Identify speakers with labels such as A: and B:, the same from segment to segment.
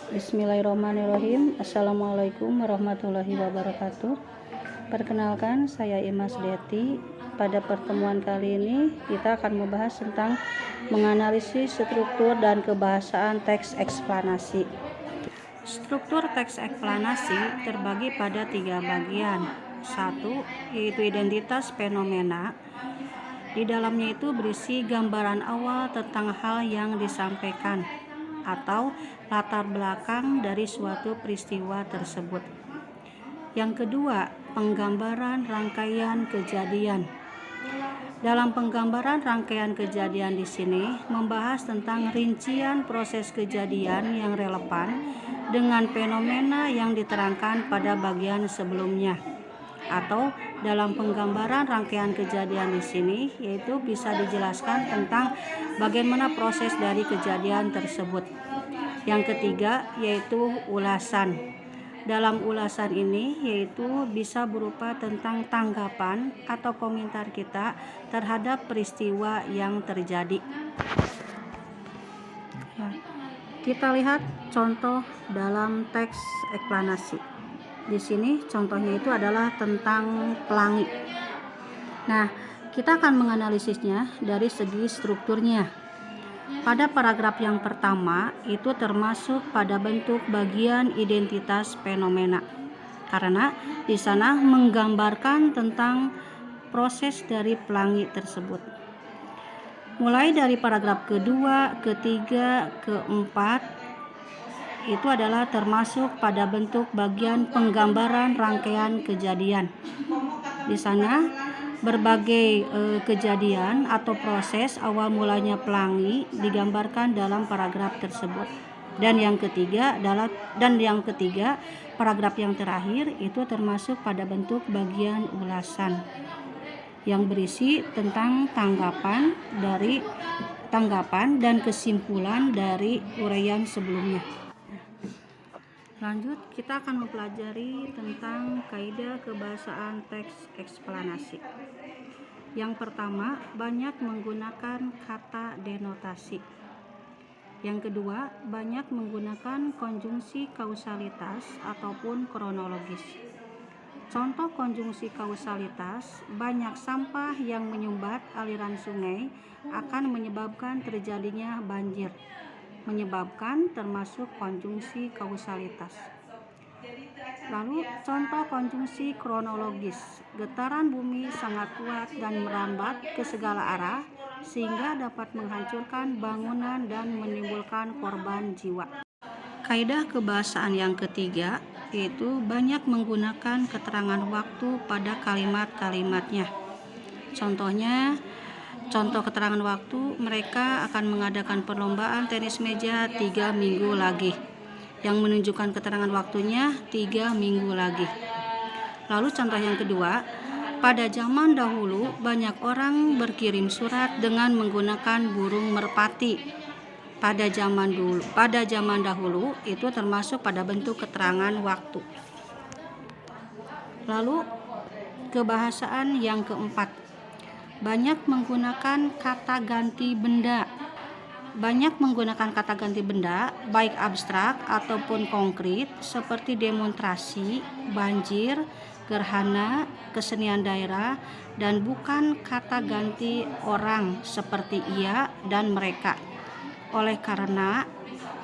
A: Bismillahirrahmanirrahim. Assalamualaikum warahmatullahi wabarakatuh. Perkenalkan, saya Imas Deti. Pada pertemuan kali ini kita akan membahas tentang menganalisis struktur dan kebahasaan teks eksplanasi. Struktur teks eksplanasi terbagi pada 3 bagian. 1. Yaitu identitas fenomena. Di dalamnya itu berisi gambaran awal tentang hal yang disampaikan atau latar belakang dari suatu peristiwa tersebut. Yang kedua, penggambaran rangkaian kejadian. Dalam penggambaran rangkaian kejadian di sini membahas tentang rincian proses kejadian yang relevan dengan fenomena yang diterangkan pada bagian sebelumnya. Atau dalam penggambaran rangkaian kejadian di sini yaitu bisa dijelaskan tentang bagaimana proses dari kejadian tersebut. Yang ketiga yaitu ulasan. Dalam ulasan ini yaitu bisa berupa tentang tanggapan atau komentar kita terhadap peristiwa yang terjadi. Kita lihat contoh dalam teks eksplanasi. Di sini contohnya itu adalah tentang pelangi. Nah, kita akan menganalisisnya dari segi strukturnya. Pada paragraf yang pertama itu termasuk pada bentuk bagian identitas fenomena. Karena di sana menggambarkan tentang proses dari pelangi tersebut. Mulai dari paragraf kedua, ketiga, keempat itu adalah termasuk pada bentuk bagian penggambaran rangkaian kejadian. Di sana berbagai kejadian atau proses awal mulanya pelangi digambarkan dalam paragraf tersebut. Dan yang ketiga paragraf yang terakhir itu termasuk pada bentuk bagian ulasan yang berisi tentang tanggapan dan kesimpulan dari uraian sebelumnya. Lanjut, kita akan mempelajari tentang kaidah kebahasaan teks eksplanasi. Yang pertama, banyak menggunakan kata denotasi. Yang kedua, banyak menggunakan konjungsi kausalitas ataupun kronologis. Contoh konjungsi kausalitas, banyak sampah yang menyumbat aliran sungai akan menyebabkan terjadinya banjir. Menyebabkan termasuk konjungsi kausalitas. Lalu contoh konjungsi kronologis, getaran bumi sangat kuat dan merambat ke segala arah sehingga dapat menghancurkan bangunan dan menimbulkan korban jiwa. Kaidah kebahasaan yang ketiga yaitu banyak menggunakan keterangan waktu pada kalimat-kalimatnya. Contoh keterangan waktu, mereka akan mengadakan perlombaan tenis meja 3 minggu lagi. Yang menunjukkan keterangan waktunya 3 minggu lagi. Lalu contoh yang kedua, pada zaman dahulu banyak orang berkirim surat dengan menggunakan burung merpati. Pada zaman dahulu itu termasuk pada bentuk keterangan waktu. Lalu kebahasaan yang keempat, banyak menggunakan kata ganti benda. Banyak menggunakan kata ganti benda, baik abstrak ataupun konkret, seperti demonstrasi, banjir, gerhana, kesenian daerah, dan bukan kata ganti orang seperti ia dan mereka. Oleh karena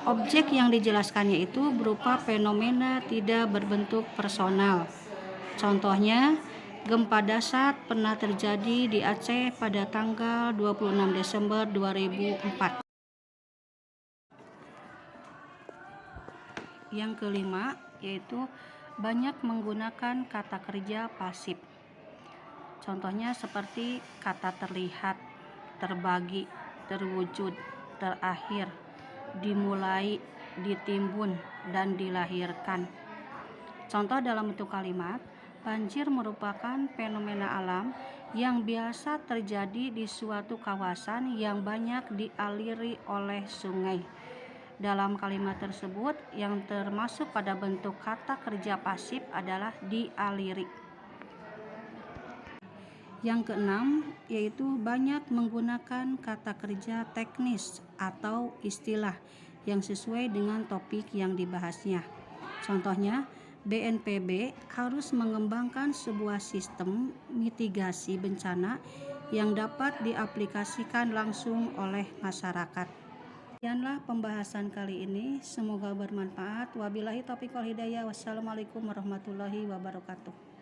A: objek yang dijelaskannya itu berupa fenomena tidak berbentuk personal. Contohnya, gempa dasar pernah terjadi di Aceh pada tanggal 26 Desember 2004. Yang kelima yaitu banyak menggunakan kata kerja pasif. Contohnya seperti kata terlihat, terbagi, terwujud, terakhir, dimulai, ditimbun, dan dilahirkan. Contoh dalam bentuk kalimat, banjir merupakan fenomena alam yang biasa terjadi di suatu kawasan yang banyak dialiri oleh sungai. Dalam kalimat tersebut yang termasuk pada bentuk kata kerja pasif adalah dialiri. Yang keenam yaitu banyak menggunakan kata kerja teknis atau istilah yang sesuai dengan topik yang dibahasnya. Contohnya, BNPB harus mengembangkan sebuah sistem mitigasi bencana yang dapat diaplikasikan langsung oleh masyarakat. Sekianlah pembahasan kali ini, semoga bermanfaat. Wabillahi taufiq wal hidayah. Wassalamualaikum warahmatullahi wabarakatuh.